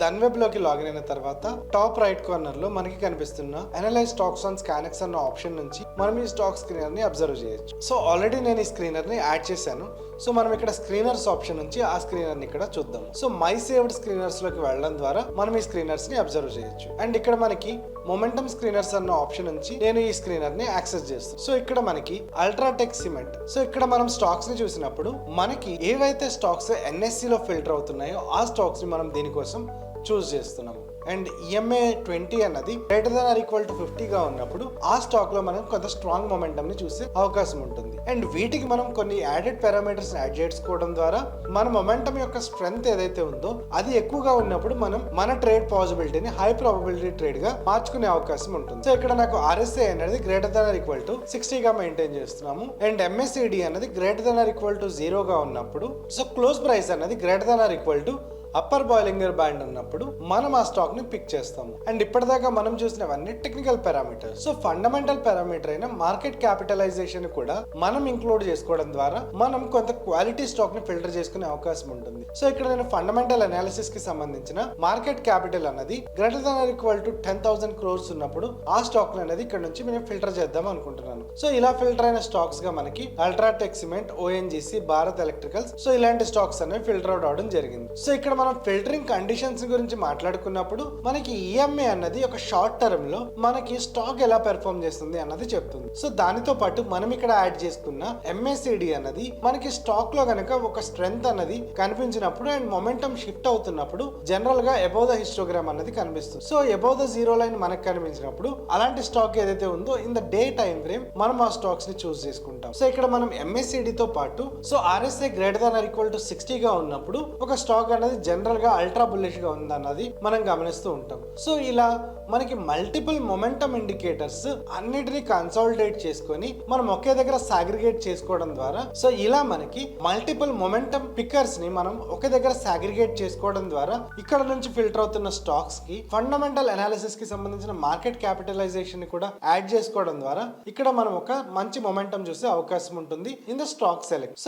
ధన్వెబ్ లోకి లాగిన్ అయిన తర్వాత టాప్ రైట్ కార్నర్ లో మనకి కనిపిస్తున్న అనలైజ్ స్టాక్స్ ఆన్ స్కానెక్స్ అన్న ఆప్షన్ నుంచి మనం ఈ స్టాక్ స్క్రీనర్ ని అబ్జర్వ్ చేయొచ్చు. సో ఆల్రెడీ నేను ఈ స్క్రీనర్ ని యాడ్ చేశాను. సో మనం ఇక్కడ స్క్రీనర్స్ ఆప్షన్ నుంచి ఆ స్క్రీనర్ ని ఇక్కడ చూద్దాం. సో మై సేవ్డ్ స్క్రీనర్స్ లోకి వెళ్ళడం ద్వారా మనం ఈ స్క్రీనర్స్ ని అబ్జర్వ్ చేయొచ్చు. అండ్ ఇక్కడ మనకి మొమెంటమ్ స్క్రీనర్స్ అన్న ఆప్షన్ నుంచి నేను ఈ స్క్రీనర్ ని యాక్సెస్ చేస్తాను. సో ఇక్కడ మనకి అల్ట్రాటెక్ సిమెంట్. సో ఇక్కడ మనం స్టాక్స్ ని చూసినప్పుడు మనకి ఏవైతే స్టాక్స్ NSE లో ఫిల్టర్ అవుతున్నాయో ఆ స్టాక్స్ ని మనం దీనికోసం చూస్ చేస్తున్నాము. అండ్ EMA 20 అన్నది greater than or equal to 50 గా ఉన్నప్పుడు ఆ స్టాక్ లో మనం కొంత స్ట్రాంగ్ మొమెంటమ్ ని చూసే అవకాశం ఉంటుంది. అండ్ వీటికి మనం కొన్ని యాడెడ్ పారామీటర్స్ యాడ్ చేసుకోవడం ద్వారా మన మొమెంటమ్ యొక్క స్ట్రెంగ్త్ ఏదైతే ఉందో అది ఎక్కువగా ఉన్నప్పుడు మనం మన ట్రేడ్ పాసిబిలిటీని హై ప్రాబబిలిటీ ట్రేడ్ గా మార్చుకునే అవకాశం ఉంటుంది. సో ఇక్కడ నాకు RSI అనేది greater than or equal to 60 గా మెయింటైన్ చేస్తున్నాము. అండ్ MACD అనేది greater than or equal to 0 గా ఉన్నప్పుడు సో క్లోజ్ ప్రైస్ అనేది greater than or equal to upper Bollinger band ఉన్నప్పుడు మనం ఆ స్టాక్ ని పిక్ చేస్తాము. అండ్ ఇప్పటిదాకా మనం చూసినవన్నీ technical parameters. So fundamental parameter అయిన మార్కెట్ క్యాపిటలైజేషన్ కూడా మనం ఇంక్లూడ్ చేసుకోవడం ద్వారా మనం కొంత క్వాలిటీ స్టాక్ ని ఫిల్టర్ చేసుకునే అవకాశం ఉంటుంది. సో ఇక్కడ నేను ఫండమెంటల్ అనాలిసిస్ కి సంబంధించిన మార్కెట్ క్యాపిటల్ అన్నది greater than or equal to 10,000 crores ఉన్నప్పుడు ఆ స్టాక్ అనేది ఇక్కడ నుంచి మేము ఫిల్టర్ చేద్దాం అనుకుంటున్నాను. సో ఇలా ఫిల్టర్ అయిన స్టాక్స్ గా మనకి UltraTech cement, ONGC, Bharat electricals so ఇలాంటి స్టాక్స్ అనేవి ఫిల్టర్ అవుట్ అవడం జరిగింది. సో ఇక్కడ మనం ఫిల్టరింగ్ కండిషన్స్ గురించి మాట్లాడుకున్నప్పుడు మనకి EMA అన్నది ఒక షార్ట్ టర్మ్ లో మనకి స్టాక్ ఎలా పెర్ఫార్మ్ చేస్తుంది అన్నది చెప్తుంది. సో దానితో పాటు మనం ఇక్కడ యాడ్ చేసుకున్న MACD అన్నది మనకి స్టాక్ లో గనక ఒక స్ట్రెంగ్త్ అన్నది కనిపించినప్పుడు అండ్ మొమెంటమ్ షిఫ్ట్ అవుతున్నప్పుడు జనరల్ గా అబౌవ్ ద హిస్టోగ్రామ్ అన్నది కనిపిస్తుంది. సో అబౌవ్ ద 0 లైన్ మనకు కనిపించినప్పుడు అలాంటి స్టాక్ ఏదైతే ఉందో in the day time frame మనం ఆ స్టాక్స్ ని చూస్ చేసుకుంటాం. సో ఇక్కడ మనం MACD తో పాటు so RSI greater than or equal to 60 గా ఉన్నప్పుడు ఒక స్టాక్ అనేది జనరల్ గా అల్ట్రా బుల్లిష్ గా ఉందన్నది మనం గమనిస్తూ ఉంటాం. సో ఇలా మనకి మల్టిపుల్ మొమెంటమ్ ఇండికేటర్స్ అన్నిటిని కన్సాలిడేట్ చేసుకొని మనం ఒకే దగ్గర సాగ్రిగేట్ చేసుకోవడం ద్వారా సో ఇలా మనకి మల్టిపుల్ మొమెంటమ్ పిక్కర్స్ ని మనం ఒకే దగ్గర సాగ్రిగేట్ చేసుకోవడం ద్వారా ఇక్కడ నుంచి ఫిల్టర్ అవుతున్న స్టాక్స్ కి ఫండమెంటల్ అనాలిసిస్ కి సంబంధించిన మార్కెట్ క్యాపిటలైజేషన్ ని కూడా యాడ్ చేసుకోవడం ద్వారా ఇక్కడ మనం ఒక మంచి మొమెంటమ్ చూసే అవకాశం ఉంటుంది in the stock select.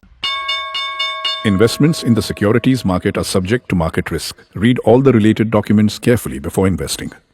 Investments in the securities market are subject to market risk. Read all the related documents carefully before investing.